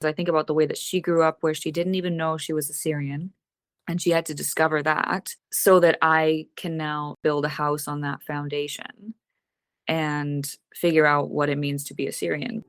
I think about the way that she grew up where she didn't even know she was Assyrian, and she had to discover that so that I can now build a house on that foundation and figure out what it means to be Assyrian.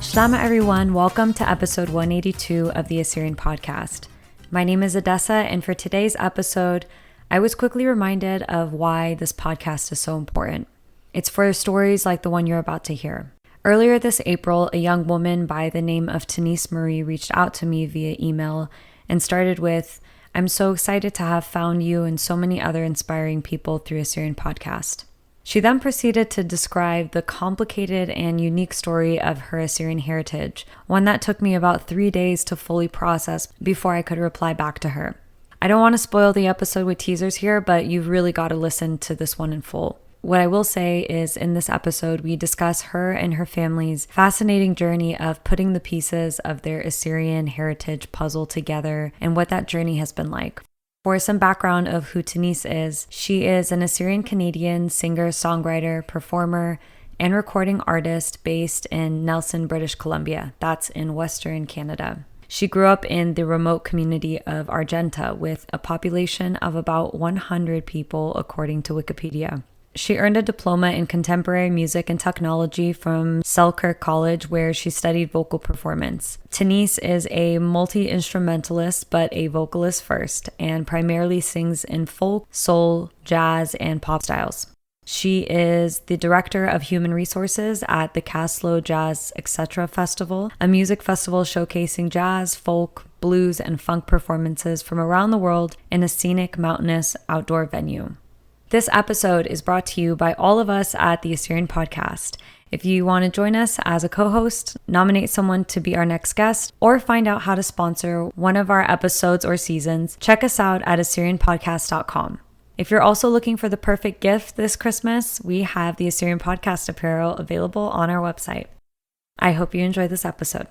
Shalom everyone, welcome to episode 182 of the Assyrian podcast. My name is Odessa, and for today's episode, I was quickly reminded of why this podcast is so important. It's for stories like the one you're about to hear. Earlier this April, a young woman by the name of Tenise Marie reached out to me via email and started with, "I'm so excited to have found you and so many other inspiring people through Assyrian podcast." She then proceeded to describe the complicated and unique story of her Assyrian heritage, one that took me about 3 days to fully process before I could reply back to her. I don't want to spoil the episode with teasers here, but you've really got to listen to this one in full. What I will say is in this episode, we discuss her and her family's fascinating journey of putting the pieces of their Assyrian heritage puzzle together and what that journey has been like. For some background of who Tenise is, she is an Assyrian Canadian singer-songwriter, performer, and recording artist based in Nelson, British Columbia. That's in Western Canada. She grew up in the remote community of Argenta with a population of about 100 people, according to Wikipedia. She earned a diploma in contemporary music and technology from Selkirk College, where she studied vocal performance. Tenise is a multi-instrumentalist, but a vocalist first, and primarily sings in folk, soul, jazz, and pop styles. She is the director of human resources at the Caslo Jazz Etc. Festival, a music festival showcasing jazz, folk, blues, and funk performances from around the world in a scenic, mountainous, outdoor venue. This episode is brought to you by all of us at the Assyrian Podcast. If you want to join us as a co-host, nominate someone to be our next guest, or find out how to sponsor one of our episodes or seasons, check us out at AssyrianPodcast.com. If you're also looking for the perfect gift this Christmas, we have the Assyrian Podcast apparel available on our website. I hope you enjoy this episode.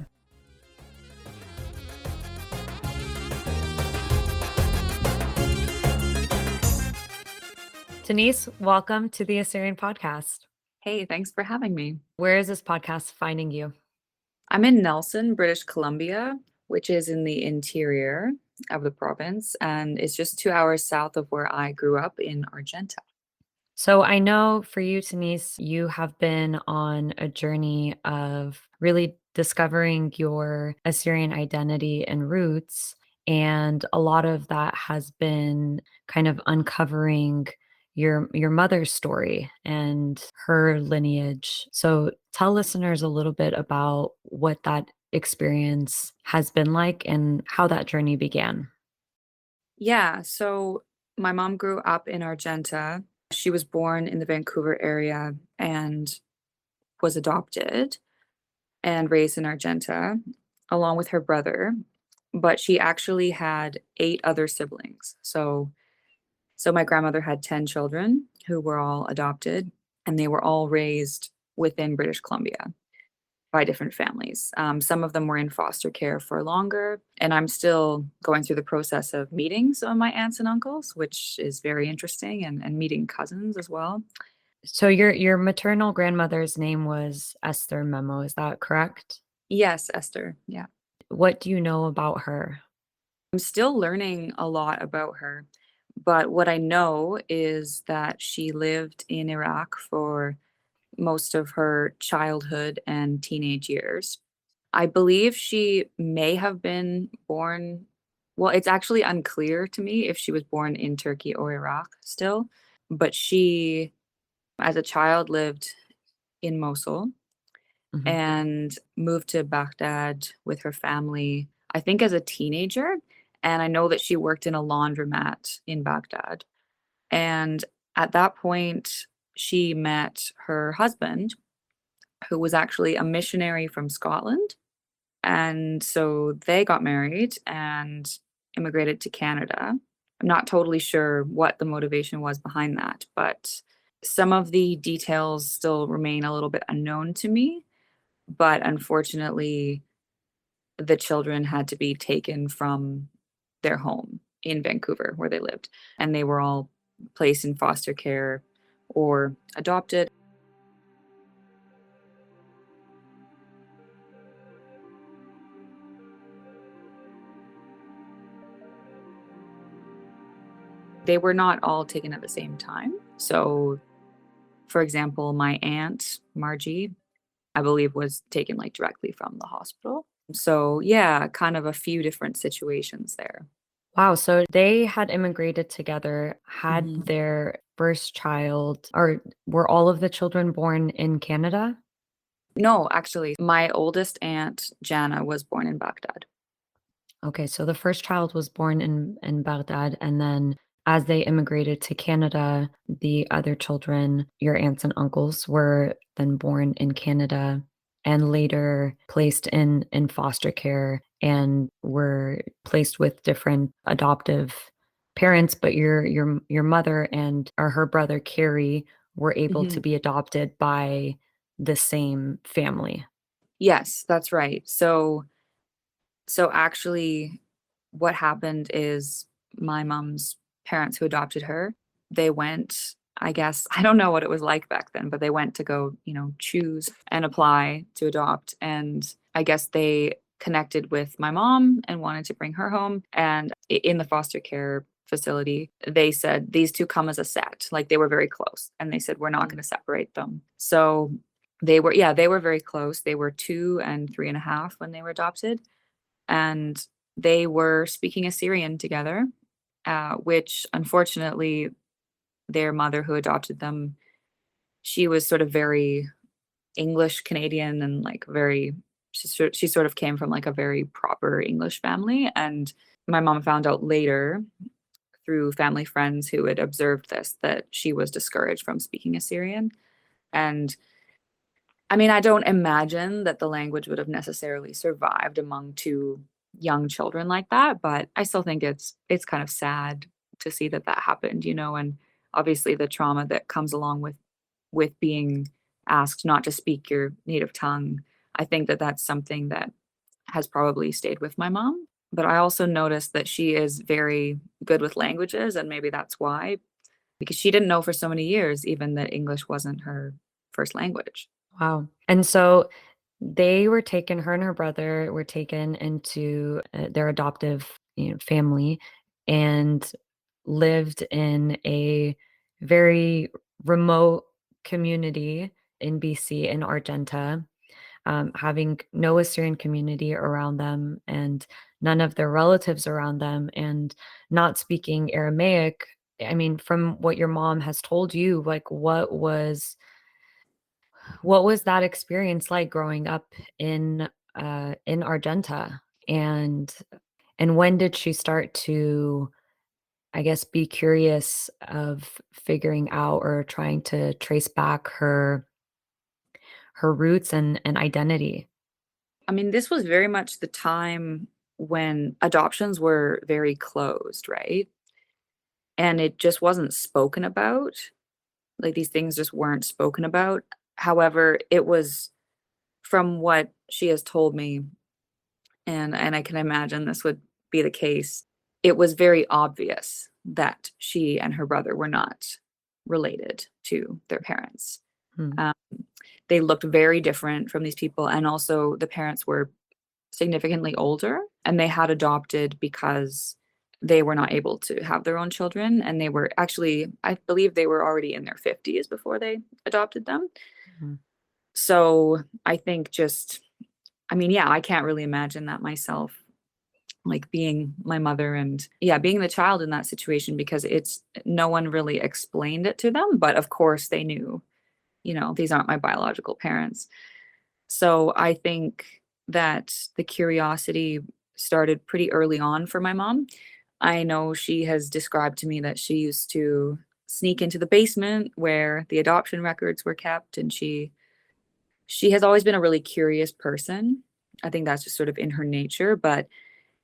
Tenise, welcome to the Assyrian Podcast. Hey, thanks for having me. Where is this podcast finding you? I'm in Nelson, British Columbia, which is in the interior of the province, and it's just 2 hours south of where I grew up in Argenta. So I know for you, Tenise, you have been on a journey of really discovering your Assyrian identity and roots, and a lot of that has been kind of uncovering your mother's story and her lineage. So tell listeners a little bit about what that experience has been like and how that journey began. Yeah, so my mom grew up in Argenta. She was born in the Vancouver area and was adopted and raised in Argenta along with her brother, but she actually had 8 other siblings. So my grandmother had 10 children who were all adopted, and they were all raised within British Columbia by different families. Some of them were in foster care for longer, and I'm still going through the process of meeting some of my aunts and uncles, which is very interesting, and meeting cousins as well. So your maternal grandmother's name was Esther Memo, is that correct? Yes, Esther. Yeah. What do you know about her? I'm still learning a lot about her, but what I know is that she lived in Iraq for most of her childhood and teenage years. I believe she may have been born, well, it's actually unclear to me if she was born in Turkey or Iraq still, but she, as a child, lived in Mosul Mhm. and moved to Baghdad with her family, I think as a teenager. And I know that she worked in a laundromat in Baghdad. And at that point, she met her husband, who was actually a missionary from Scotland. And so they got married and immigrated to Canada. I'm not totally sure what the motivation was behind that, but some of the details still remain a little bit unknown to me. But unfortunately, the children had to be taken from their home in Vancouver where they lived, and they were all placed in foster care or adopted. They were not all taken at the same time. So, for example, my aunt, Margie, I believe was taken like directly from the hospital. So, yeah, kind of a few different situations there. Wow, so they had immigrated together, had Mhm. their first child, or were all of the children born in Canada? No, actually, my oldest aunt, Jana, was born in Baghdad. Okay, so the first child was born in Baghdad, and then as they immigrated to Canada, the other children, your aunts and uncles, were then born in Canada and later placed in foster care and were placed with different adoptive parents, but your mother and or her brother Carrie were able to Mhm. be adopted by the same family. Yes, that's right. So actually what happened is my mom's parents who adopted her, they went, I guess, I don't know what it was like back then, but they went to go, choose and apply to adopt. And I guess they connected with my mom and wanted to bring her home. And in the foster care facility, they said these two come as a set. Like they were very close. And they said, we're not going to separate them. So they were very close. They were 2 and 3.5 when they were adopted, and they were speaking Assyrian together, which unfortunately their mother who adopted them, she was sort of very English Canadian and like very she sort of came from like a very proper English family. And my mom found out later through family friends who had observed this that she was discouraged from speaking Assyrian. And I mean, I don't imagine that the language would have necessarily survived among two young children like that, but I still think it's kind of sad to see that that happened, and obviously the trauma that comes along with being asked not to speak your native tongue. I think that that's something that has probably stayed with my mom, but I also noticed that she is very good with languages, and maybe that's why, because she didn't know for so many years even that English wasn't her first language. Wow. And so they were taken her and her brother were taken into, their adoptive, family and lived in a very remote community in BC in Argenta, having no Assyrian community around them and none of their relatives around them and not speaking Aramaic. I mean, from what your mom has told you, like what was that experience like growing up in Argenta? And when did she start to, I guess, be curious of figuring out or trying to trace back her roots and identity? I mean, this was very much the time when adoptions were very closed, right? And it just wasn't spoken about. Like these things just weren't spoken about. However, it was from what she has told me, and I can imagine this would be the case, it was very obvious that she and her brother were not related to their parents. Hmm. Um, they looked very different from these people, and also the parents were significantly older, and they had adopted because they were not able to have their own children, and they were actually, I believe they were already in their 50s before they adopted them. Mhm. So, I think just I mean, yeah, I can't really imagine that myself, like, being my mother and yeah, being the child in that situation because it's no one really explained it to them, but of course they knew, these aren't my biological parents. So I think that the curiosity started pretty early on for my mom. I know she has described to me that she used to sneak into the basement where the adoption records were kept, and she has always been a really curious person. I think that's just sort of in her nature, but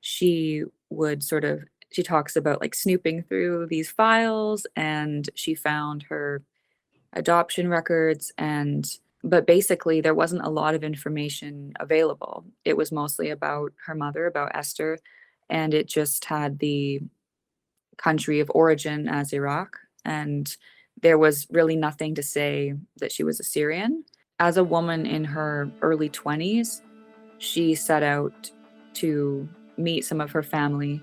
she would sort of she talks about like snooping through these files, and she found her adoption records, and but basically there wasn't a lot of information available. It was mostly about her mother, about Esther, and it just had the country of origin as Iraq, and there was really nothing to say that she was Assyrian. As a woman in her early 20s, she set out to meet some of her family.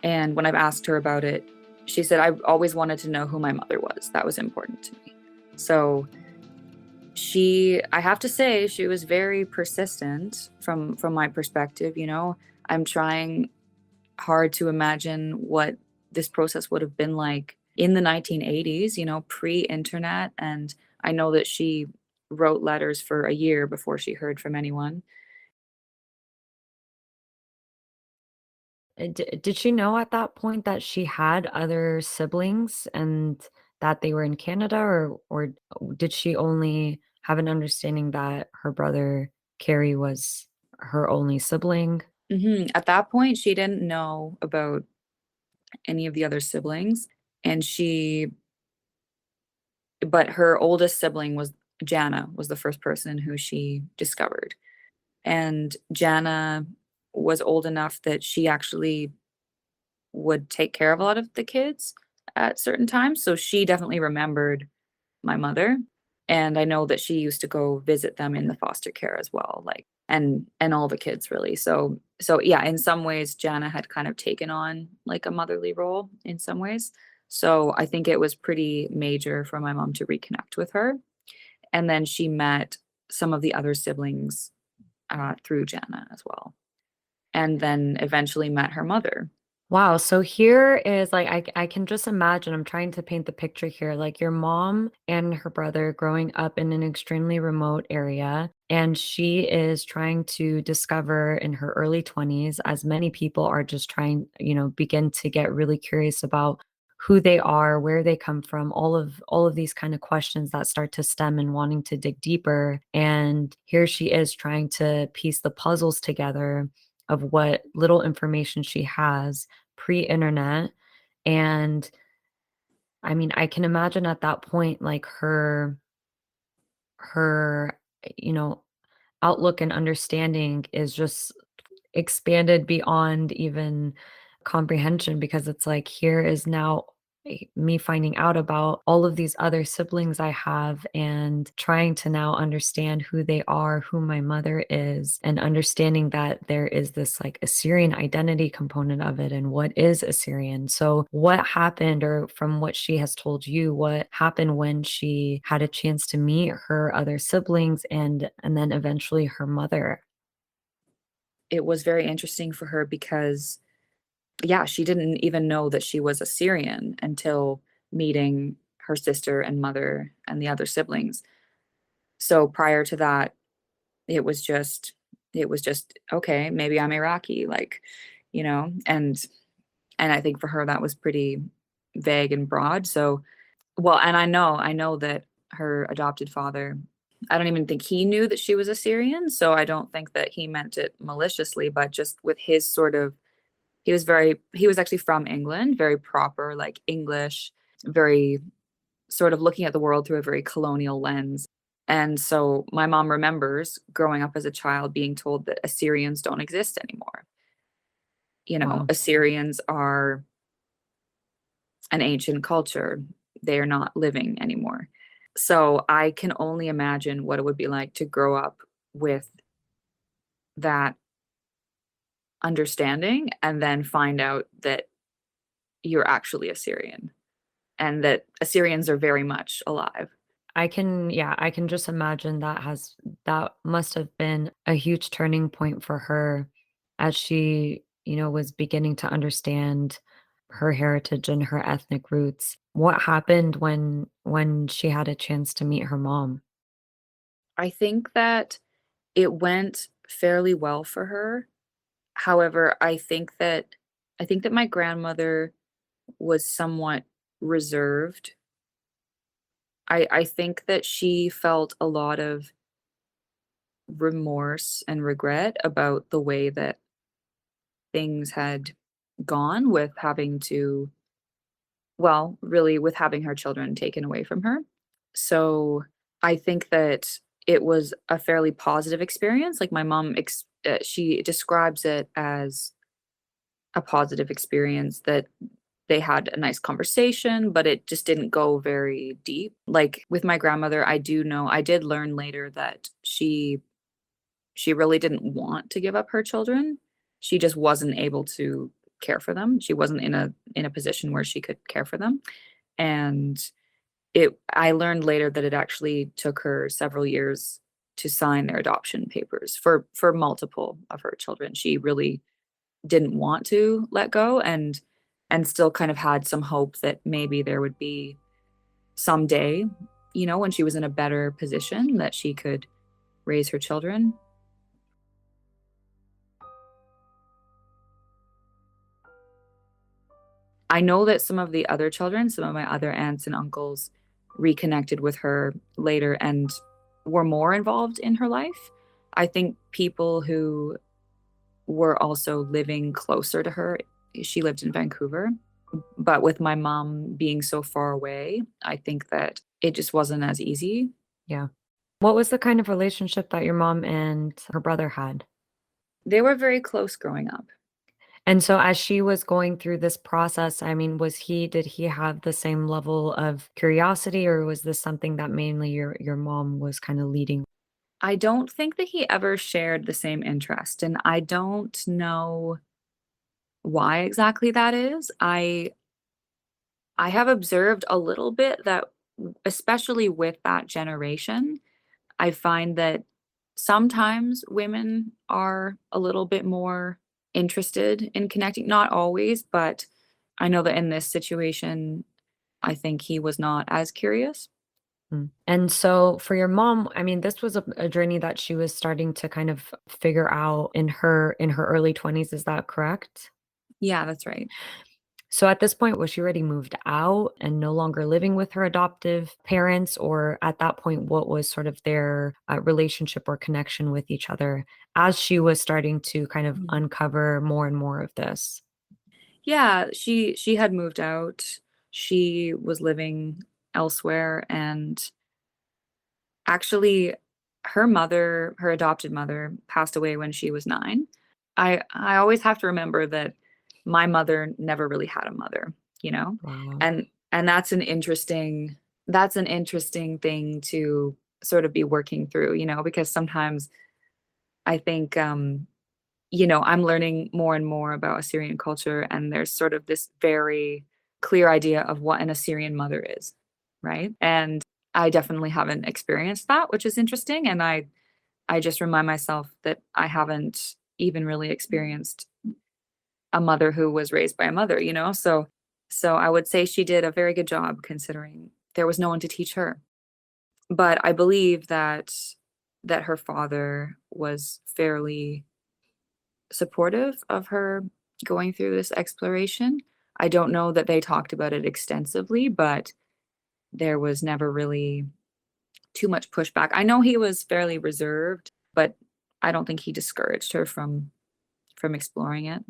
And when I've asked her about it, she said, I've always wanted to know who my mother was. That was important to me. So I have to say, she was very persistent from my perspective. I'm trying hard to imagine what this process would have been like in the 1980s, pre-internet. And I know that she wrote letters for a year before she heard from anyone. Did she know at that point that she had other siblings and that they were in Canada, or did she only have an understanding that her brother Carrie was her only sibling? At that point, she didn't know about any of the other siblings, and but her oldest sibling was Jana, was the first person who she discovered. And Jana was old enough that she actually would take care of a lot of the kids at certain times. So she definitely remembered my mother. And I know that she used to go visit them in the foster care as well, like and all the kids really. So yeah, in some ways Jana had kind of taken on like a motherly role in some ways. So I think it was pretty major for my mom to reconnect with her. And then she met some of the other siblings through Jana as well. And then eventually met her mother. Wow, so here is like I can just imagine, I'm trying to paint the picture here, like your mom and her brother growing up in an extremely remote area, and she is trying to discover in her early 20s, as many people are just trying, begin to get really curious about who they are, where they come from, all of these kind of questions that start to stem and wanting to dig deeper. And here she is trying to piece the puzzles together of what little information she has pre-internet. And I mean, I can imagine at that point, like her, you know, outlook and understanding is just expanded beyond even comprehension, because it's like here is now me finding out about all of these other siblings I have and trying to now understand who they are, who my mother is, and understanding that there is this like Assyrian identity component of it and what is Assyrian. So what happened, or from what she has told you, what happened when she had a chance to meet her other siblings and then eventually her mother? It was very interesting for her because, yeah, she didn't even know that she was Assyrian until meeting her sister and mother and the other siblings. So prior to that, it was just okay, maybe I'm Iraqi, like, and I think for her that was pretty vague and broad. So, well, and I know that her adopted father, I don't even think he knew that she was Assyrian, so I don't think that he meant it maliciously, but just with his sort of he was actually from England, very proper, like English, very sort of looking at the world through a very colonial lens. And so my mom remembers growing up as a child being told that Assyrians don't exist anymore. Wow. Assyrians are an ancient culture. They are not living anymore. So I can only imagine what it would be like to grow up with that understanding and then find out that you're actually Assyrian and that Assyrians are very much alive. Yeah, I can just imagine that must have been a huge turning point for her as she, was beginning to understand her heritage and her ethnic roots. What happened when she had a chance to meet her mom? I think that it went fairly well for her. However, I think that my grandmother was somewhat reserved. I think that she felt a lot of remorse and regret about the way that things had gone with having to, well, really with having her children taken away from her. So I think that it was a fairly positive experience. Like my mom, she describes it as a positive experience, that they had a nice conversation, but it just didn't go very deep. Like with my grandmother, I did learn later that she really didn't want to give up her children. She just wasn't able to care for them. She wasn't in a position where she could care for them. And I learned later that it actually took her several years to sign their adoption papers for multiple of her children. She really didn't want to let go, and still kind of had some hope that maybe there would be someday, when she was in a better position, that she could raise her children. I know that some of the other children, some of my other aunts and uncles, reconnected with her later and were more involved in her life. I think people who were also living closer to her, she lived in Vancouver, but with my mom being so far away, I think that it just wasn't as easy. Yeah. What was the kind of relationship that your mom and her brother had? They were very close growing up. And so as she was going through this process, I mean, did he have the same level of curiosity, or was this something that mainly your mom was kind of leading? I don't think that he ever shared the same interest, and I don't know why exactly that is. I have observed a little bit that, especially with that generation, I find that sometimes women are a little bit more interested in connecting, not always, but I know that in this situation, I think he was not as curious. Mm. And so for your mom, I mean, this was a journey that she was starting to kind of figure out in her early 20s, is that correct? Yeah, that's right. So at this point, was she already moved out and no longer living with her adoptive parents? Or at that point, what was sort of their relationship or connection with each other as she was starting to kind of Mm. uncover more and more of this? Yeah, she had moved out. She was living elsewhere, and actually her adopted mother passed away when she was 9. I always have to remember that my mother never really had a mother, you know? Wow. And that's an interesting thing to sort of be working through, because sometimes I think, I'm learning more and more about Assyrian culture, and there's sort of this very clear idea of what an Assyrian mother is, right? And I definitely haven't experienced that, which is interesting. And I just remind myself that I haven't even really experienced a mother who was raised by a mother, So I would say she did a very good job, considering there was no one to teach her. But I believe that her father was fairly supportive of her going through this exploration. I don't know that they talked about it extensively, but there was never really too much pushback. I know he was fairly reserved, but I don't think he discouraged her from exploring it.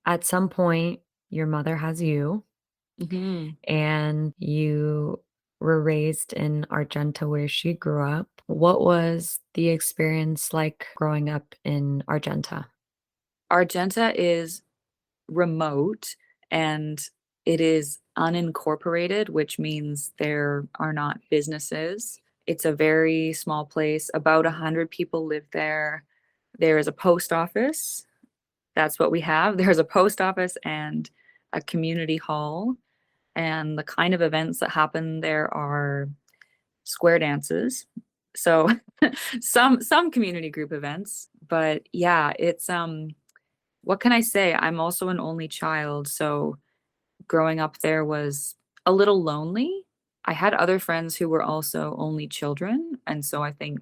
At some point, your mother has you, Mhm. and you were raised in Argenta where she grew up. What was the experience like growing up in Argenta? Argenta is remote, and it is unincorporated, which means there are not businesses. It's a very small place. About 100 people live there. There is a post office. That's what we have. There's a post office and a community hall. And the kind of events that happen there are square dances. So some community group events, but yeah, it's what can I say? I'm also an only child, so growing up there was a little lonely. I had other friends who were also only children, and so I think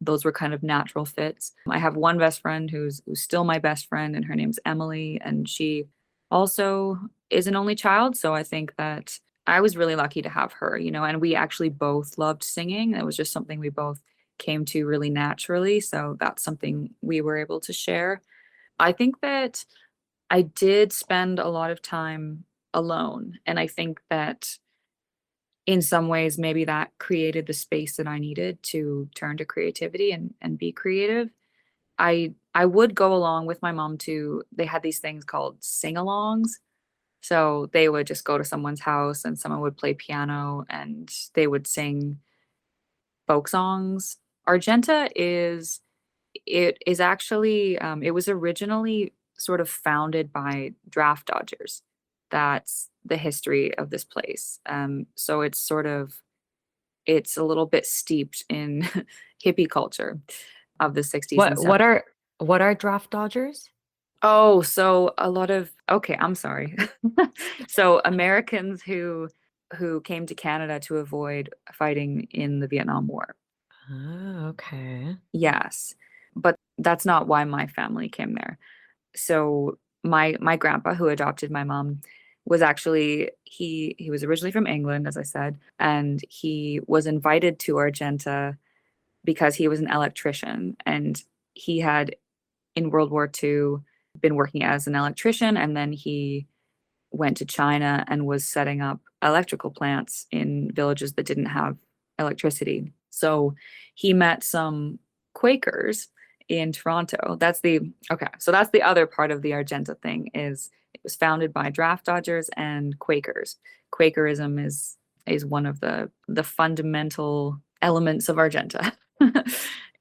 those were kind of natural fits. I have one best friend who's still my best friend, and her name's Emily, and she also is an only child, so I think that I was really lucky to have her, and we actually both loved singing. It was just something we both came to really naturally, so that's something we were able to share. I think that I did spend a lot of time alone, and I think that in some ways, maybe that created the space that I needed to turn to creativity and be creative. I would go along with my mom to they had these things called sing-alongs. So they would just go to someone's house and someone would play piano and they would sing folk songs. Argenta is it is actually it was originally sort of founded by draft dodgers. That's the history of this place. So it's a little bit steeped in hippie culture of the 60s and What 70s. what are what are draft dodgers? Oh, so a lot of okay, I'm sorry. So Americans who came to Canada to avoid fighting in the Vietnam War. Oh, okay. Yes. But that's not why my family came there. So my grandpa who adopted my mom was actually he was originally from England, as I said, and he was invited to Argenta because he was an electrician and he had in World War II been working as an electrician and then he went to China and was setting up electrical plants in villages that didn't have electricity. So he met some Quakers in Toronto. So that's the other part of the Argenta thing is it was founded by draft dodgers and Quakers. Quakerism is one of the fundamental elements of Argenta.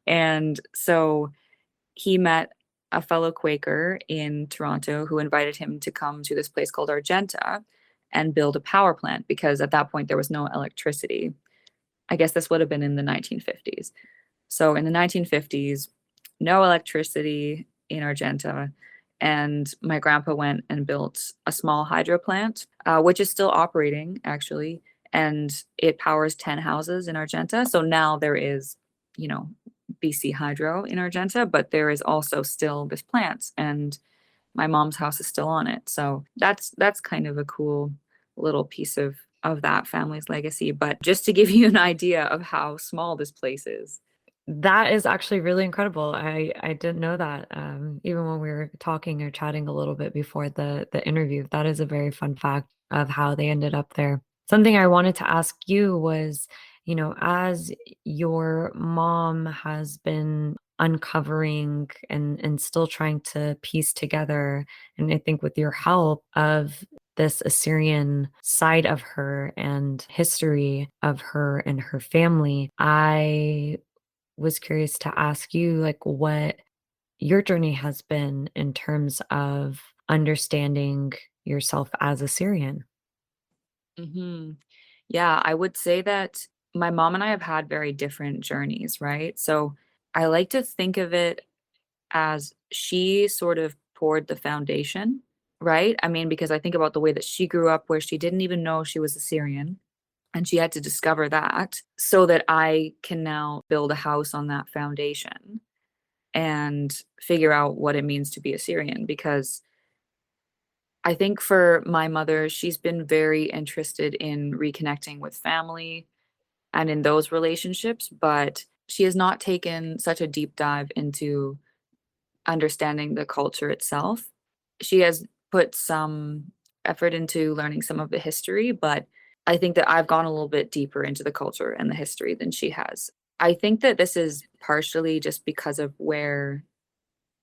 And so he met a fellow Quaker in Toronto who invited him to come to this place called Argenta and build a power plant because at that point there was no electricity. I guess this would have been in the 1950s. So in the 1950s, no electricity in Argenta. And my grandpa went and built a small hydro plant, which is still operating actually. And it powers 10 houses in Argenta. So now there is, you know, BC Hydro in Argenta, but there is also still this plant and my mom's house is still on it. So that's kind of a cool little piece of that family's legacy. But just to give you an idea of how small this place is. That is actually really incredible. I didn't know that. Even when we were talking or chatting a little bit before the interview, that is a very fun fact of how they ended up there. Something I wanted to ask you was, as your mom has been uncovering and still trying to piece together, and I think with your help of this Assyrian side of her and history of her and her family, I was curious to ask you like what your journey has been in terms of understanding yourself as Assyrian. Hmm. Yeah, I would say that my mom and I have had very different journeys, right? So I like to think of it as she sort of poured the foundation, right? I mean, because I think about the way that she grew up where she didn't even know she was Assyrian and she had to discover that so that I can now build a house on that foundation and figure out what it means to be Assyrian because I think for my mother, she's been very interested in reconnecting with family and in those relationships, but she has not taken such a deep dive into understanding the culture itself. She has put some effort into learning some of the history, but I think that I've gone a little bit deeper into the culture and the history than she has. I think that this is partially just because of where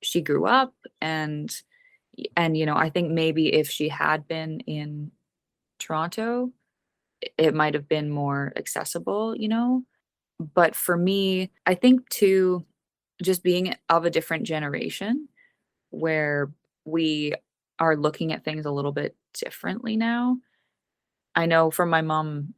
she grew up and I think maybe if she had been in Toronto, it might have been more accessible. But for me, I think too, just being of a different generation where we are looking at things a little bit differently now. I know for my mom,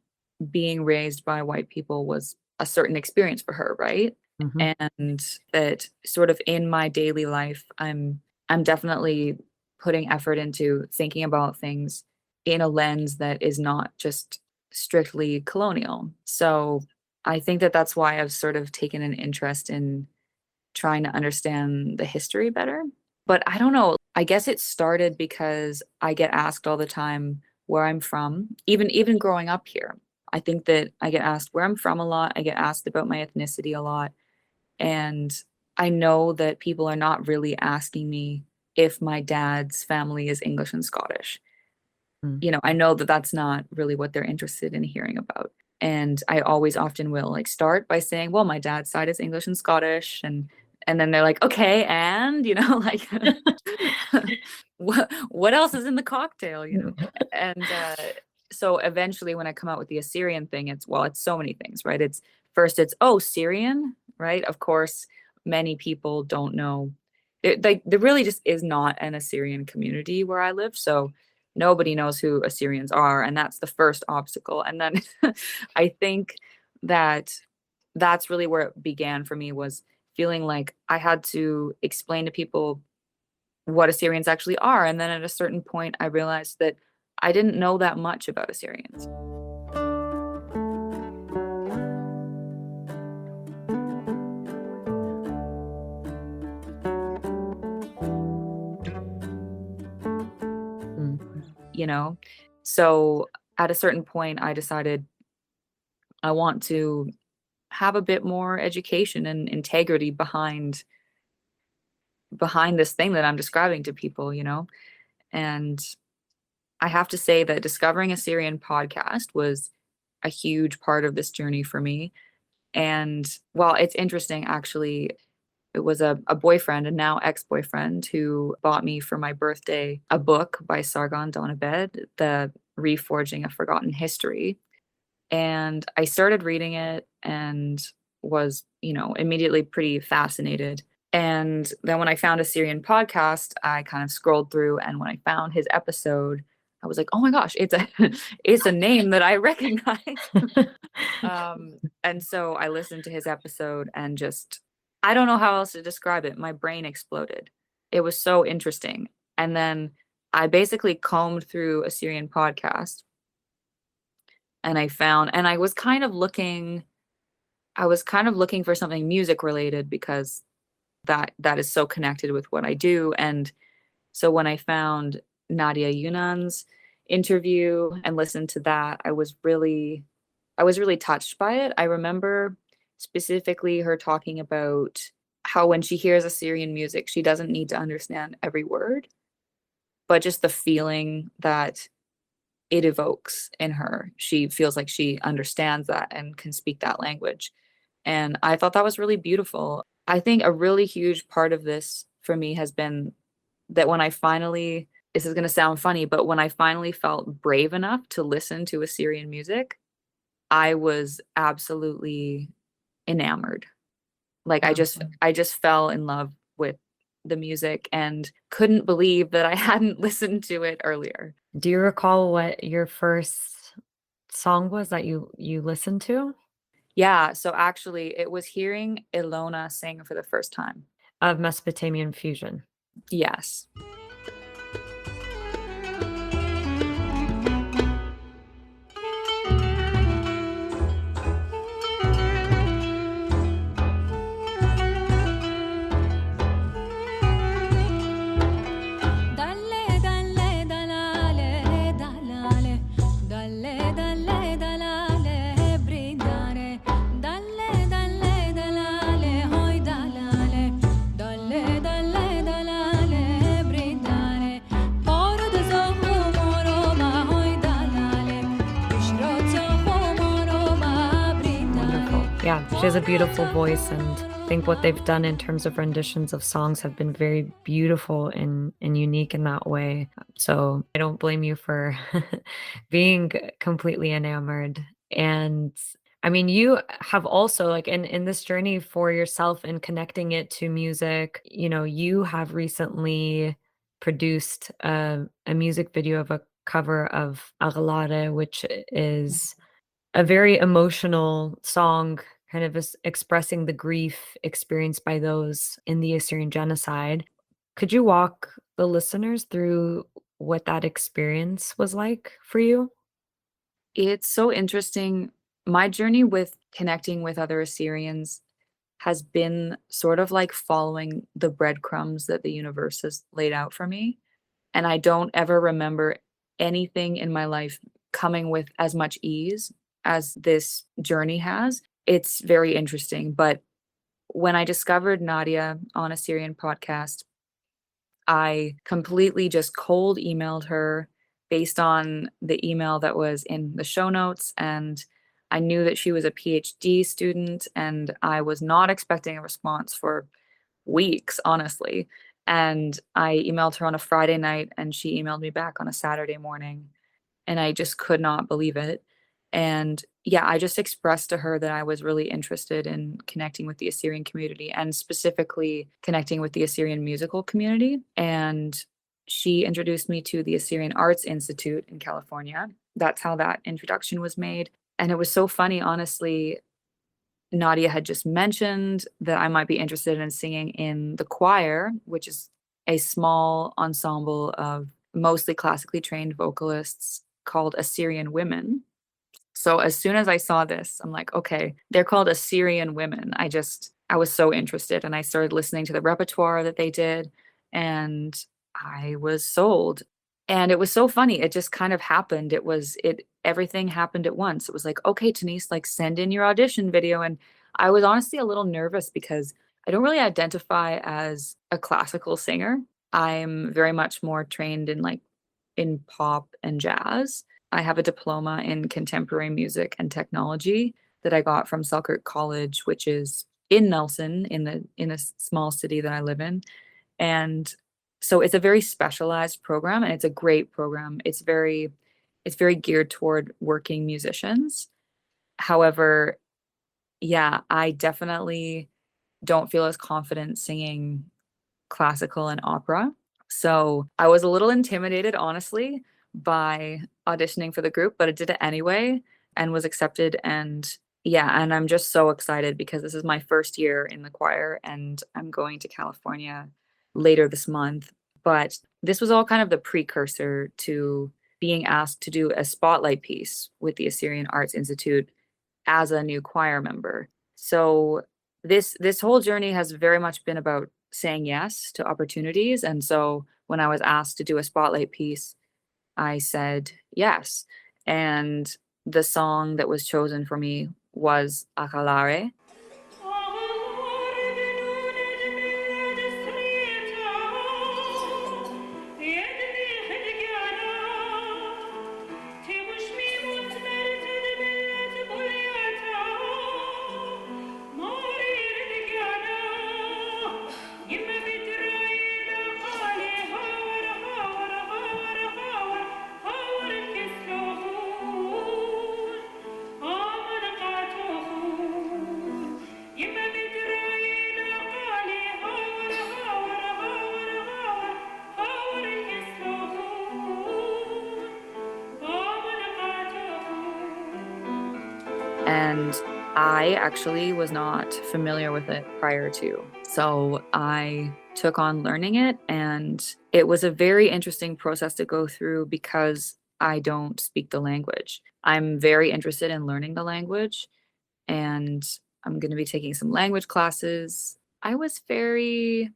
being raised by white people was a certain experience for her, right? Mhm. And that sort of in my daily life, I'm definitely putting effort into thinking about things in a lens that is not just strictly colonial. So I think that that's why I've sort of taken an interest in trying to understand the history better. But I don't know, I guess it started because I get asked all the time where I'm from, even growing up here. I think that I get asked where I'm from a lot. I get asked about my ethnicity a lot. And I know that people are not really asking me if my dad's family is English and Scottish. Mm. I know that that's not really what they're interested in hearing about. And I always often will like start by saying, well, my dad's side is English and Scottish, and then they're like, okay, and like what else is in the cocktail? And so eventually when I come out with the Assyrian thing, it's so many things, right? It's first it's Syrian, right? Of course, many people don't know. There really just is not an Assyrian community where I live, so nobody knows who Assyrians are, and that's the first obstacle. And then I think that that's really where it began for me, was feeling like I had to explain to people what Assyrians actually are. And then at a certain point, I realized that I didn't know that much about Assyrians. Mm. So at a certain point, I decided I want to have a bit more education and integrity behind this thing that I'm describing to people. And I have to say that discovering Assyrian podcast was a huge part of this journey for me. And well, it's interesting actually. It was a boyfriend and now ex-boyfriend who bought me for my birthday a book by Sargon Donabed, The Reforging a Forgotten History. And I started reading it and was, immediately pretty fascinated. And then when I found Assyrian podcast, I kind of scrolled through, and when I found his episode, I was like, oh my gosh, it's a it's a name that I recognize. And so I listened to his episode and just, I don't know how else to describe it. My brain exploded. It was so interesting. And then I basically combed through Assyrian podcast, and I was kind of looking for something music related, because that is so connected with what I do. And so when I found Nadia Yunan's interview and listened to that, I was really touched by it. I remember specifically her talking about how when she hears Assyrian music, she doesn't need to understand every word, but just the feeling that it evokes in her. She feels like she understands that and can speak that language. And I thought that was really beautiful. I think a really huge part of this for me has been that when I finally, this is going to sound funny, but when I finally felt brave enough to listen to Assyrian music, I was absolutely enamored. Like I just fell in love with the music and couldn't believe that I hadn't listened to it earlier. Do you recall what your first song was that you listened to? Yeah, so actually it was hearing Ilona sing for the first time. Of Mesopotamian fusion. Yes. Yeah, she has a beautiful voice, and I think what they've done in terms of renditions of songs have been very beautiful and unique in that way. So I don't blame you for being completely enamored. And I mean, you have also, like, in this journey for yourself and connecting it to music, you have recently produced a music video of a cover of Argenta, which is a very emotional song, kind of expressing the grief experienced by those in the Assyrian genocide. Could you walk the listeners through what that experience was like for you? It's so interesting. My journey with connecting with other Assyrians has been sort of like following the breadcrumbs that the universe has laid out for me. And I don't ever remember anything in my life coming with as much ease as this journey has. It's very interesting. But when I discovered Nadia on Assyrian podcast, I completely just cold emailed her, based on the email that was in the show notes. And I knew that she was a PhD student, and I was not expecting a response for weeks, honestly. And I emailed her on a Friday night, and she emailed me back on a Saturday morning, and I just could not believe it. And yeah, I just expressed to her that I was really interested in connecting with the Assyrian community and specifically connecting with the Assyrian musical community. And she introduced me to the Assyrian Arts Institute in California. That's how that introduction was made. And it was so funny, honestly. Nadia had just mentioned that I might be interested in singing in the choir, which is a small ensemble of mostly classically trained vocalists called Assyrian Women. So as soon as I saw this, I'm like, okay, they're called Assyrian Women. I was so interested, and I started listening to the repertoire that they did, and I was sold. And it was so funny. It just kind of happened. Everything happened at once. It was like, okay, Tenise, like send in your audition video. And I was honestly a little nervous because I don't really identify as a classical singer. I'm very much more trained in pop and jazz. I have a diploma in contemporary music and technology that I got from Selkirk College, which is in Nelson, in a small city that I live in. And so it's a very specialized program, and it's a great program. It's very geared toward working musicians. However, yeah, I definitely don't feel as confident singing classical and opera. So I was a little intimidated, honestly, by auditioning for the group, but I did it anyway and was accepted. And yeah, and I'm just so excited because this is my first year in the choir, and I'm going to California later this month. But this was all kind of the precursor to being asked to do a spotlight piece with the Assyrian Arts Institute as a new choir member. So this whole journey has very much been about saying yes to opportunities. And so when I was asked to do a spotlight piece, I said yes. And the song that was chosen for me was Akalare. And I actually was not familiar with it prior to. So I took on learning it, and it was a very interesting process to go through because I don't speak the language. I'm very interested in learning the language, and I'm going to be taking some language classes. I was very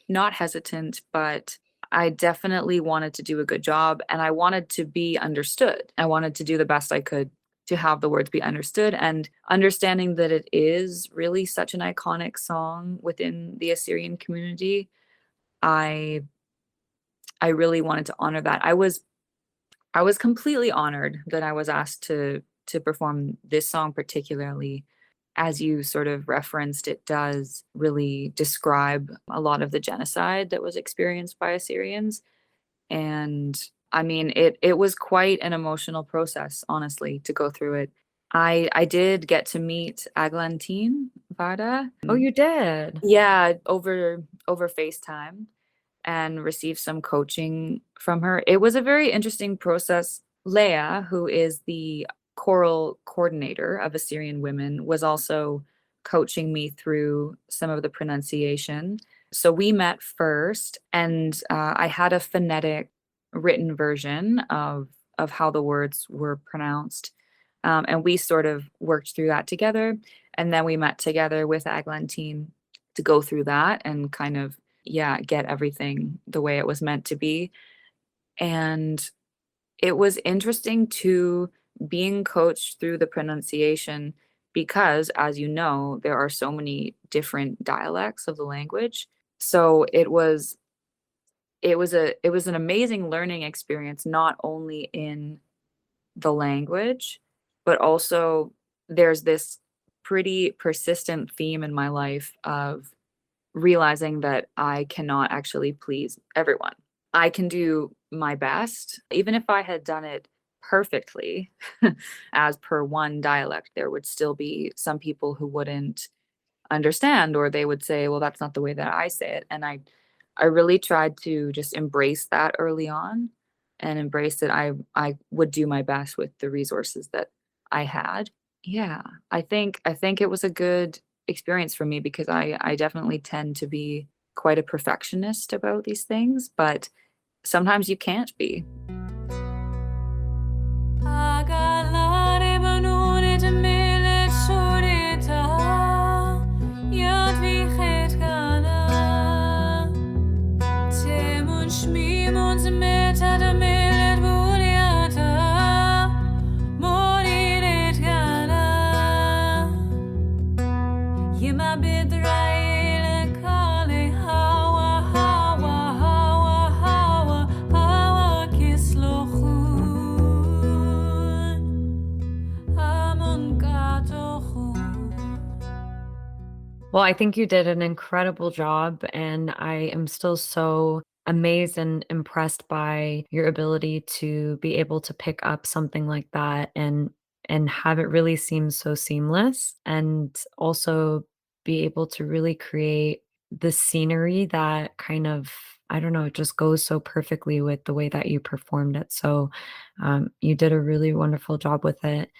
not hesitant, but I definitely wanted to do a good job, and I wanted to be understood. I wanted to do the best I could to have the words be understood, and understanding that it is really such an iconic song within the Assyrian community. I I really wanted to honor that. I was completely honored that I was asked to perform this song particularly. As you sort of referenced, it does really describe a lot of the genocide that was experienced by Assyrians. And I mean, it was quite an emotional process, honestly, to go through it. I did get to meet Aglantine Varda. Oh, you did? Yeah, over FaceTime, and received some coaching from her. It was a very interesting process. Leah, who is the choral coordinator of Assyrian Women, was also coaching me through some of the pronunciation. So we met first, and I had a phonetic written version of how the words were pronounced, and we sort of worked through that together. And then we met together with Aglantine to go through that and kind of, yeah, get everything the way it was meant to be. And it was interesting to being coached through the pronunciation because, as you know, there are so many different dialects of the language. So it was an amazing learning experience, not only in the language, but also there's this pretty persistent theme in my life of realizing that I cannot actually please everyone. I can do my best. Even if I had done it perfectly, as per one dialect, there would still be some people who wouldn't understand, or they would say, well, that's not the way that I say it. And I really tried to just embrace that early on and embrace that I would do my best with the resources that I had. Yeah, I think it was a good experience for me because I definitely tend to be quite a perfectionist about these things, but sometimes you can't be. Well, I think you did an incredible job, and I am still so amazed and impressed by your ability to be able to pick up something like that and have it really seem so seamless, and also be able to really create the scenery that kind of, I don't know, it just goes so perfectly with the way that you performed it. So, you did a really wonderful job with it.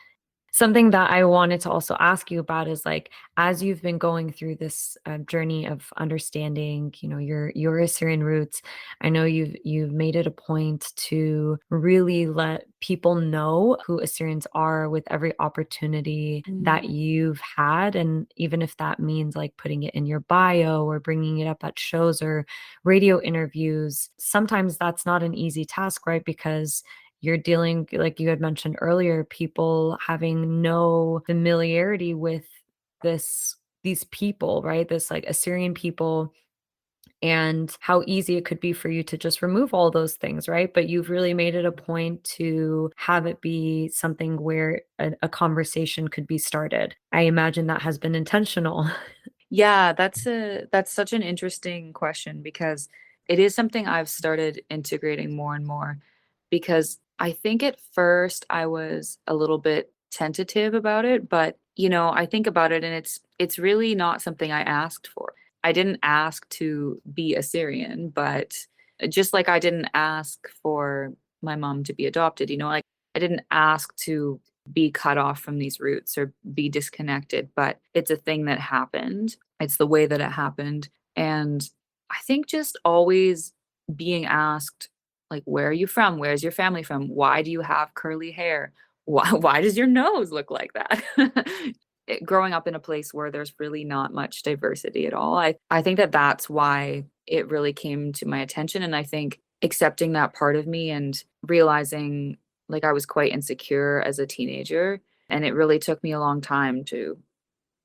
Something that I wanted to also ask you about is, like, as you've been going through this, journey of understanding, your Assyrian roots, I know you've made it a point to really let people know who Assyrians are with every opportunity that Mm. you've had, and even if that means, like, putting it in your bio or bringing it up at shows or radio interviews. Sometimes that's not an easy task, right? Because you're dealing, like you had mentioned earlier, people having no familiarity with these people, right? This, like, Assyrian people, and how easy it could be for you to just remove all those things, right? But you've really made it a point to have it be something where a conversation could be started. I imagine that has been intentional. Yeah, that's such an interesting question because it is something I've started integrating more and more because I think at first I was a little bit tentative about it, but I think about it and it's really not something I asked for. I didn't ask to be Assyrian, but just like I didn't ask for my mom to be adopted, like I didn't ask to be cut off from these roots or be disconnected, but it's a thing that happened. It's the way that it happened. And I think just always being asked, like, where are you from? Where's your family from? Why do you have curly hair? Why does your nose look like that? Growing up in a place where there's really not much diversity at all, I think that that's why it really came to my attention. And I think accepting that part of me and realizing like I was quite insecure as a teenager. And it really took me a long time to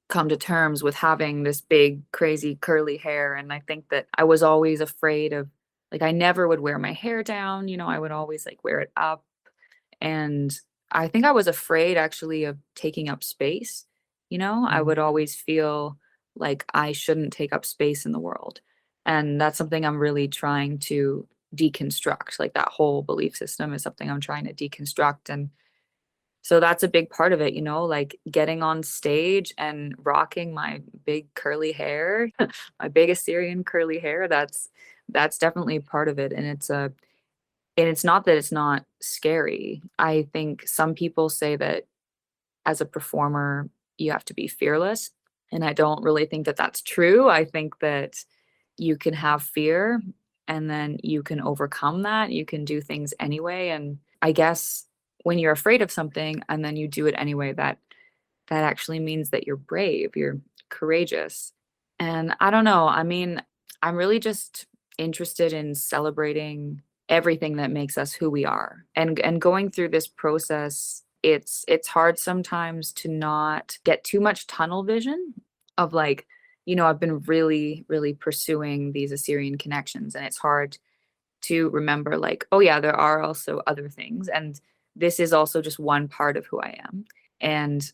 come to terms with having this big, crazy curly hair. And I think that I was always afraid of, like, I never would wear my hair down, I would always like wear it up. And I think I was afraid actually of taking up space. I Mm. would always feel like I shouldn't take up space in the world. And that's something I'm really trying to deconstruct. Like that whole belief system is something I'm trying to deconstruct. And so that's a big part of it, like getting on stage and rocking my big curly hair, my big Assyrian curly hair. That's definitely part of it. And it's not that it's not scary. I think some people say that as a performer, you have to be fearless. And I don't really think that that's true. I think that you can have fear and then you can overcome that. You can do things anyway. And I guess when you're afraid of something and then you do it anyway, that actually means that you're brave, you're courageous. And I don't know. I mean, I'm really just interested in celebrating everything that makes us who we are. And going through this process, it's hard sometimes to not get too much tunnel vision of like, I've been really, really pursuing these Assyrian connections, and it's hard to remember like, oh yeah, there are also other things. And this is also just one part of who I am. And,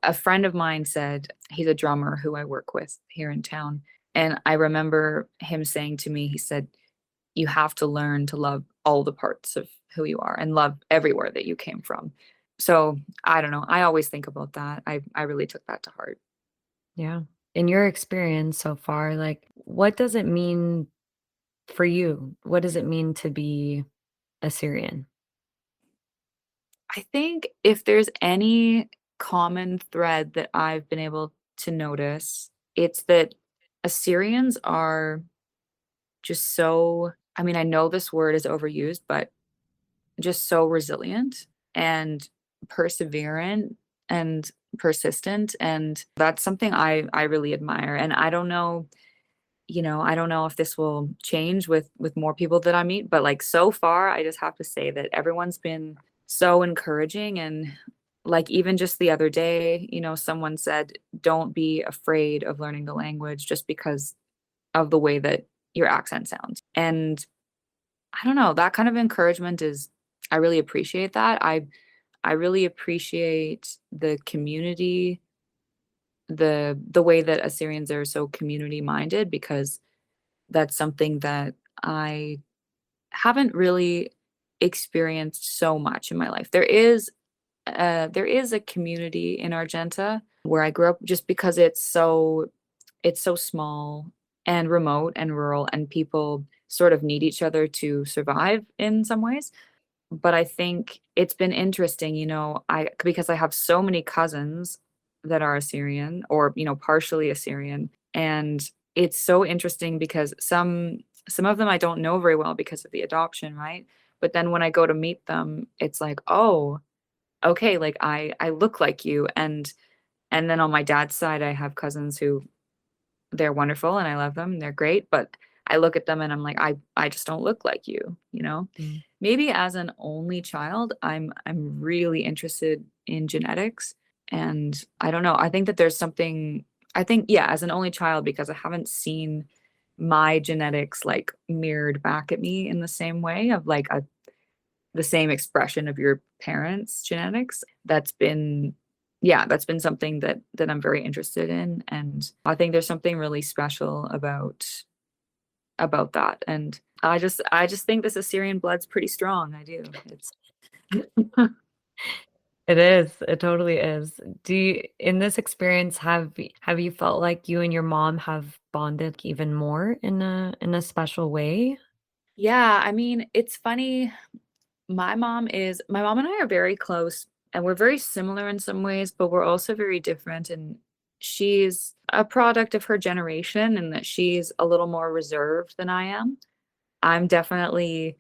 a friend of mine said, he's a drummer who I work with here in town. And I remember him saying to me, he said, you have to learn to love all the parts of who you are and love everywhere that you came from. So I don't know. I always think about that. I really took that to heart. Yeah. In your experience so far, like, what does it mean for you? What does it mean to be Assyrian? I think if there's any common thread that I've been able to notice, it's that Assyrians are just so, I mean, I know this word is overused, but just so resilient and perseverant and persistent. And that's something I really admire. And I don't know, I don't know if this will change with more people that I meet, but like so far, I just have to say that everyone's been so encouraging. And like even just the other day, someone said, don't be afraid of learning the language just because of the way that your accent sounds. And I don't know, that kind of encouragement is, I really appreciate that. I really appreciate the community, the way that Assyrians are so community minded, because that's something that I haven't really experienced so much in my life. There is a community in Argenta where I grew up, just because it's so small and remote and rural, and people sort of need each other to survive in some ways. But I think it's been interesting, I because I have so many cousins that are Assyrian, or, partially Assyrian. And it's so interesting because some of them I don't know very well because of the adoption, right? But then when I go to meet them, it's like, oh, okay, like I look like you. And then on my dad's side, I have cousins who, they're wonderful and I love them and they're great, but I look at them and I'm like, I just don't look like you, you know? Mm. Maybe as an only child, I'm really interested in genetics. And I don't know, I think that there's something, I think, yeah, as an only child, because I haven't seen my genetics like mirrored back at me in the same way of like the same expression of your parents' genetics. That's been something that I'm very interested in. And I think there's something really special about that. And I just think this Assyrian blood's pretty strong. I do. It's It is. It totally is. Do you, in this experience, have you felt like you and your mom have bonded even more in a special way? Yeah, I mean, it's funny. My mom and I are very close, and we're very similar in some ways, but we're also very different. And she's a product of her generation, and that she's a little more reserved than I am. I'm definitely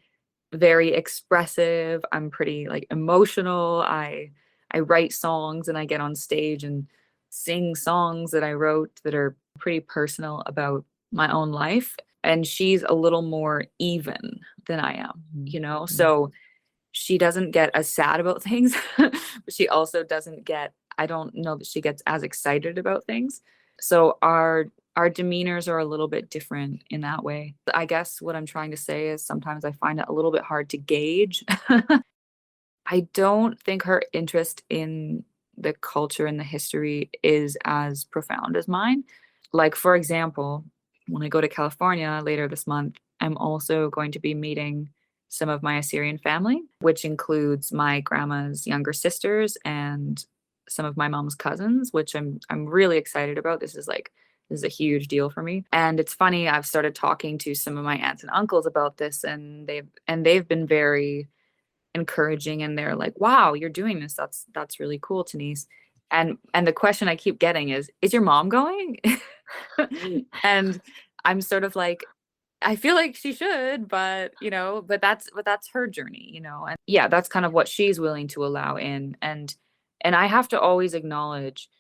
very expressive. I'm pretty like emotional. I write songs and I get on stage and sing songs that I wrote that are pretty personal about my own life. And she's a little more even than I am, Mhm. Mm. So she doesn't get as sad about things, but she also doesn't get, I don't know that she gets as excited about things. So our demeanors are a little bit different in that way. I guess what I'm trying to say is sometimes I find it a little bit hard to gauge. I don't think her interest in the culture and the history is as profound as mine. Like, for example, when I go to California later this month, I'm also going to be meeting some of my Assyrian family, which includes my grandma's younger sisters and some of my mom's cousins, which I'm really excited about. This is a huge deal for me. And it's funny, I've started talking to some of my aunts and uncles about this, and they've been very encouraging, and they're like, "Wow, you're doing this. That's really cool, Tenise." And the question I keep getting is your mom going? And I'm sort of like, I feel like she should, but but that's her journey, and yeah, that's kind of what she's willing to allow in. And I have to always acknowledge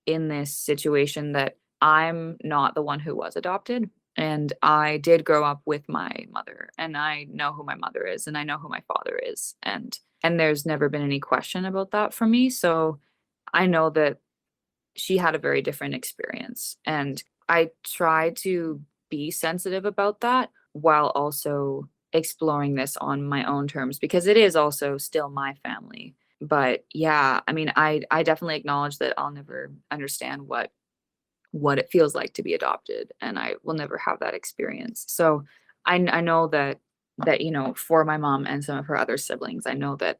in this situation that I'm not the one who was adopted. And I did grow up with my mother, and I know who my mother is, and I know who my father is. And there's never been any question about that for me. So I know that she had a very different experience. And I try to be sensitive about that while also exploring this on my own terms because it is also still my family. But yeah, I mean, I definitely acknowledge that I'll never understand what it feels like to be adopted, and I will never have that experience. So I know that for my mom and some of her other siblings, I know that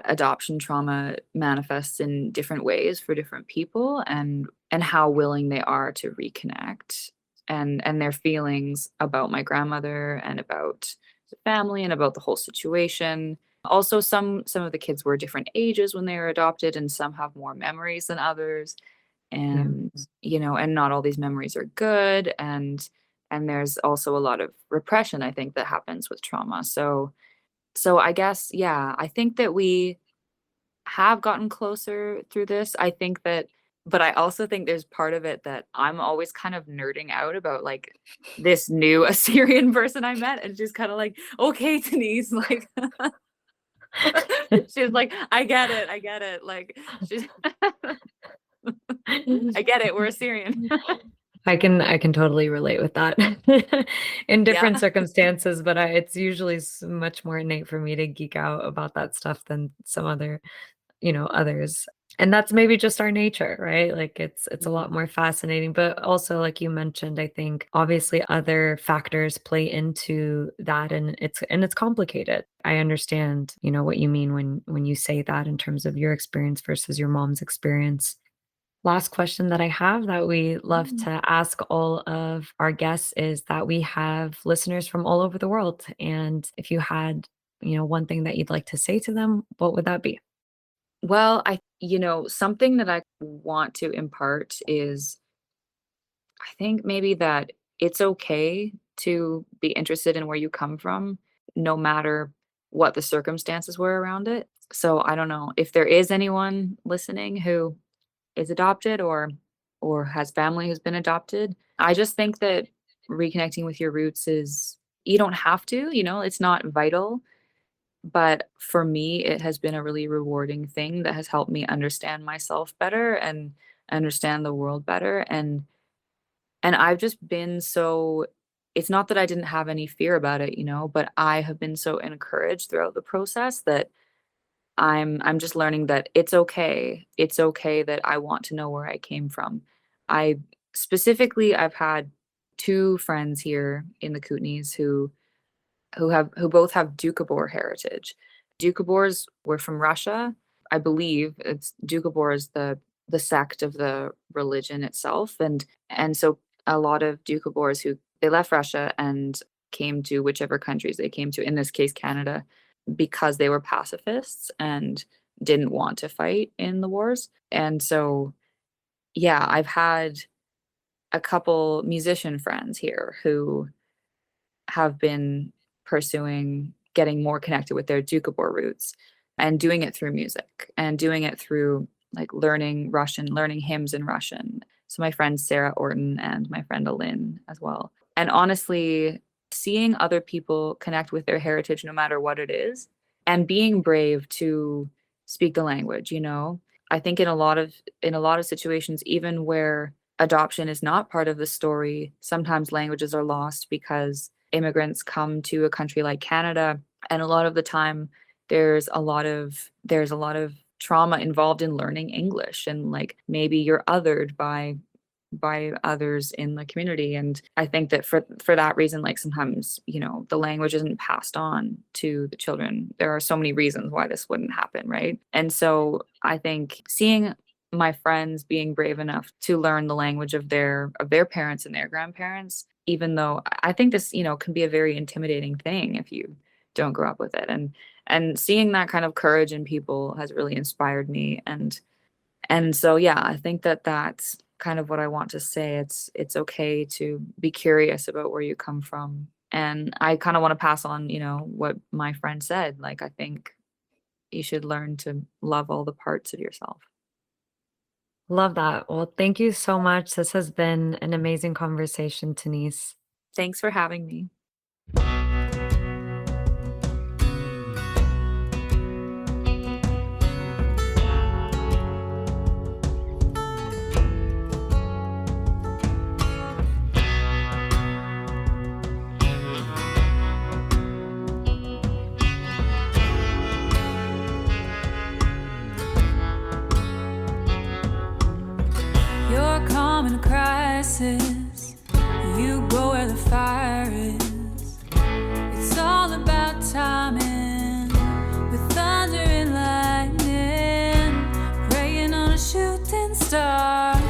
adoption trauma manifests in different ways for different people, and how willing they are to reconnect, and their feelings about my grandmother and about the family and about the whole situation. Also, some of the kids were different ages when they were adopted, and some have more memories than others. Yeah. And and not all these memories are good, and there's also a lot of repression, I think, that happens with trauma. So I guess, yeah, I think that we have gotten closer through this. I think that, but I also think there's part of it that I'm always kind of nerding out about, like, this new Assyrian person I met, and she's kind of like, okay, Denise, like, she's like, I get it, like, she's, I get it, we're Assyrian. I can totally relate with that in different Yeah. circumstances, but it's usually much more innate for me to geek out about that stuff than some other, others. And that's maybe just our nature, right? Like it's a lot Mhm. more fascinating, but also like you mentioned, I think obviously other factors play into that, and it's complicated. I understand, what you mean when you say that in terms of your experience versus your mom's experience. Last question that I have that we love Mm. to ask all of our guests is that we have listeners from all over the world. And if you had, one thing that you'd like to say to them, what would that be? Well, something that I want to impart is, I think maybe that it's okay to be interested in where you come from, no matter what the circumstances were around it. So I don't know if there is anyone listening who is adopted or has family who's been adopted. I just think that reconnecting with your roots is, you don't have to, it's not vital, but for me it has been a really rewarding thing that has helped me understand myself better and understand the world better, and I've just been so, it's not that I didn't have any fear about it, but I have been so encouraged throughout the process that I'm just learning that it's okay. It's okay that I want to know where I came from. I specifically, I've had 2 friends here in the Kootenays who both have Doukhobor heritage. Doukhobors were from Russia. I believe it's Doukhobor is the sect of the religion itself, and so a lot of Doukhobors who they left Russia and came to whichever countries they came to, in this case Canada, because they were pacifists and didn't want to fight in the wars. And so, yeah, I've had a couple musician friends here who have been pursuing getting more connected with their Doukhobor roots and doing it through music and doing it through, like, learning Russian, learning hymns in Russian. So my friend Sarah Orton and my friend Alin as well. And honestly, seeing other people connect with their heritage no matter what it is, and being brave to speak the language, I think in a lot of situations, even where adoption is not part of the story, sometimes languages are lost because immigrants come to a country like Canada, and a lot of the time there's a lot of trauma involved in learning English, and, like, maybe you're othered by others in the community, and I think that for that reason, like, sometimes, the language isn't passed on to the children. There are so many reasons why this wouldn't happen, right? And so I think seeing my friends being brave enough to learn the language of their parents and their grandparents, even though I think this, can be a very intimidating thing if you don't grow up with it. And seeing that kind of courage in people has really inspired me. And so, yeah, I think that that's kind of what I want to say. It's okay to be curious about where you come from. And I kind of want to pass on, what my friend said. Like, I think you should learn to love all the parts of yourself. Love that. Well, thank you so much. This has been an amazing conversation, Tenise. Thanks for having me. crisis, you go where the fire is. It's all about timing, with thunder and lightning, praying on a shooting star,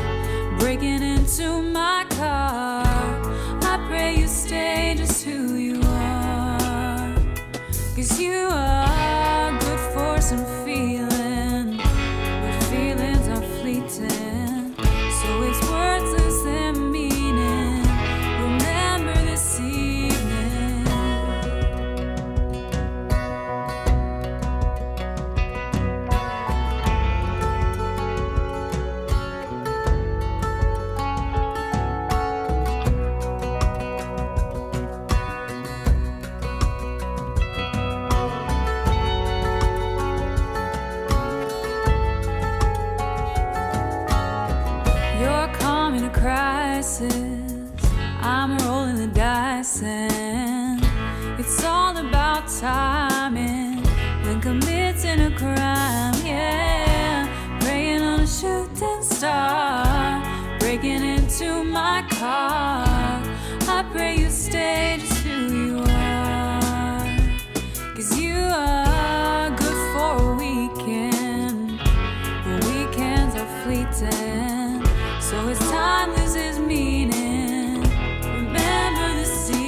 breaking into my car. I pray you stay just who you are, 'cause you are good for some feeling, but feelings are fleeting, so it's worthless and meaning. Remember this evening. You're calm in a crisis, I'm rolling the dice, and it's all about timing, then committing a crime, yeah. Praying on a shooting star, breaking into my car. I pray you stay just who you are, 'cause you are good for a weekend, but weekends are fleeting, so as time loses meaning, remember the season.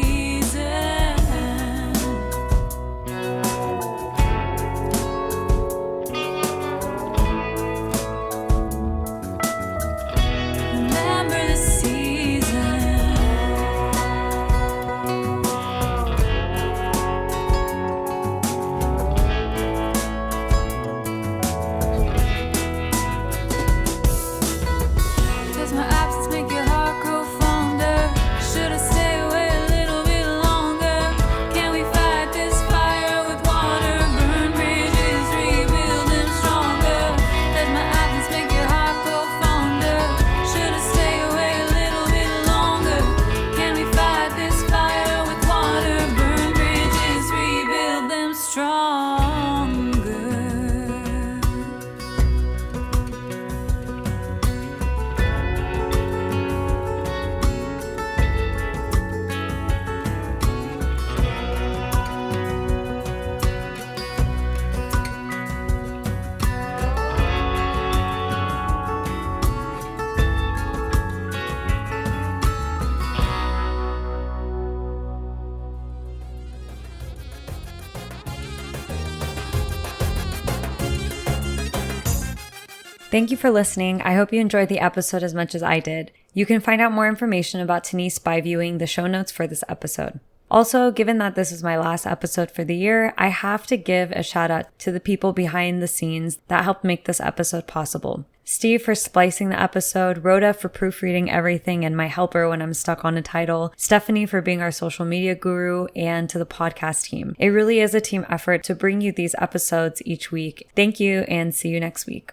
Remember the season. Does my absence make your heart grow fonder? Should I stay away a little bit longer? Can we fight this fire with water? Burn bridges, rebuild them stronger. Does my absence make your heart grow fonder? Should I stay away a little bit longer? Can we fight this fire with water? Burn bridges, rebuild them stronger. Thank you for listening. I hope you enjoyed the episode as much as I did. You can find out more information about Tenise by viewing the show notes for this episode. Also, given that this is my last episode for the year, I have to give a shout out to the people behind the scenes that helped make this episode possible. Steve for splicing the episode, Rhoda for proofreading everything and my helper when I'm stuck on a title, Stephanie for being our social media guru, and to the podcast team. It really is a team effort to bring you these episodes each week. Thank you and see you next week.